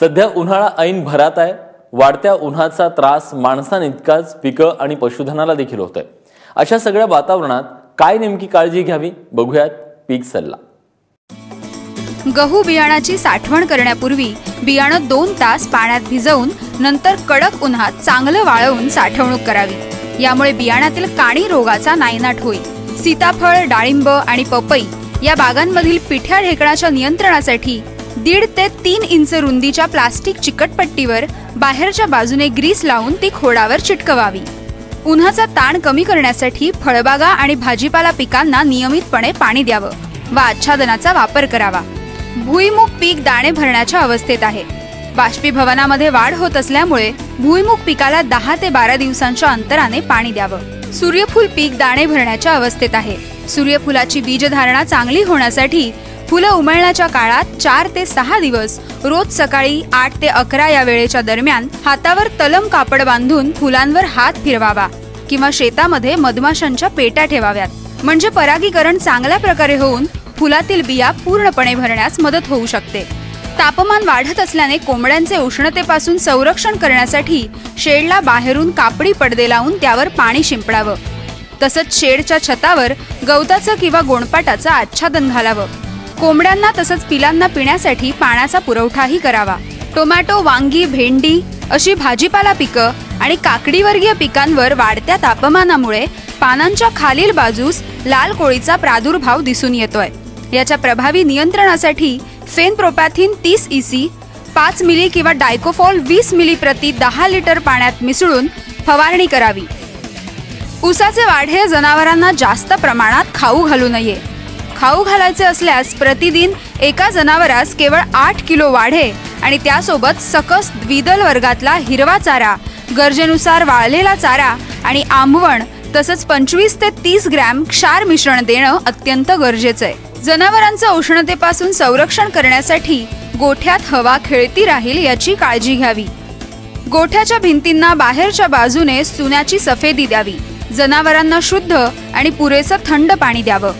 सध्या उन्हाळा ऐन भरात आहे। वाढत्या उन्हाचा त्रास माणसांइतकाच पिकं आणि पशुधनाला देखील होतोय। अशा सगळ्या वातावरणात काय नेमकी काळजी घ्यावी बघूयात पीक सल्ला। गहू बियाणाची साठवण करण्यापूर्वी बियाणं 2 तास पाण्यात भिजवून नंतर कडक उन्हात चांगलं वाळवून साठवणूक करावी। यामुळे बियाणातील काणी रोगाचा नायनाट होईल। सीताफळ, डाळिंब आणि पपई या बागांमधील पिठ्या ढेकणाच्या नियंत्रणासाठी 1.5 ते 3 इंच रुंदीच्या प्लास्टिक चिकटपट्टीवर बाहेरच्या बाजूने ग्रीस लावून ती खोडावर चिटकवावी। उन्हाचा ताण कमी करण्यासाठी फळबागा आणि भाजीपाला पिकांना नियमितपणे पाणी द्यावं व आच्छादनाचा वापर करावा। भुईमुग पीक दाणे भरण्याच्या अवस्थेत आहे। बाष्पीभवनामध्ये वाढ होत असल्यामुळे भुईमुग पिकाला 10 ते 12 दिवसांच्या अंतराने पाणी द्यावं। सूर्यफूल पीक दाणे भरण्याच्या अवस्थेत आहे। सूर्यफुलाची बीजधारणा चांगली होण्यासाठी फुलं उमलण्याच्या काळात 4 ते 6 दिवस रोज सकाळी 8 ते 11 या वेळेच्या दरम्यान हातावर तलम कापड बांधून फुलांवर हात फिरवावा किंवा शेतामध्ये मधमाशांच्या पेट्या ठेवाव्यात, म्हणजे परागीकरण चांगल्या प्रकारे होऊन फुलातील बिया पूर्णपणे भरण्यास मदत होऊ शकते। तापमान वाढत असल्याने कोंबड्यांचे उष्णतेपासून संरक्षण करण्यासाठी शेडला बाहेरून कापडी पडदे लावून त्यावर पाणी शिंपडावं। तसंच शेडच्या छतावर गवताचं किंवा गोणपाटाचं आच्छादन घालावं। कोंबड्यांना तसंच पिलांना पिण्यासाठी पाण्याचा पुरवठाही करावा। टोमॅटो, वांगी, भेंडी अशी भाजीपाला पिकं आणि काकडीवर्गीय पिकांवर वाढत्या तापमानामुळे पानांच्या खालील बाजूस लाल कोळीचा प्रादुर्भाव दिसून येतोय। याच्या प्रभावी नियंत्रणासाठी फेनप्रोपॅथिन 30 EC 5 मिली किंवा डायकोफॉल 20 मिली प्रति 10 लिटर पाण्यात मिसळून फवारणी करावी। ऊसाचे वाढे जनावरांना जास्त प्रमाणात खाऊ घालू नये। खाऊ घालायचे असल्यास प्रतिदिन एका जनावरास केवळ 8 किलो वाढे आणि त्यासोबत सकस द्विदल वर्गातला हिरवा चारा, गरजेनुसार वाळलेला चारा आणि आंबवण तसंच 25 ते 30 ग्रॅम क्षार मिश्रण देणं अत्यंत गरजेचं आहे। जनावरांचं उष्णतेपासून संरक्षण करण्यासाठी गोठ्यात हवा खेळती राहील याची काळजी घ्यावी। गोठ्याच्या भिंतींना बाहेरच्या बाजूने चुन्याची सफेदी द्यावी। जनावरांना शुद्ध आणि पुरेसं थंड पाणी द्यावं।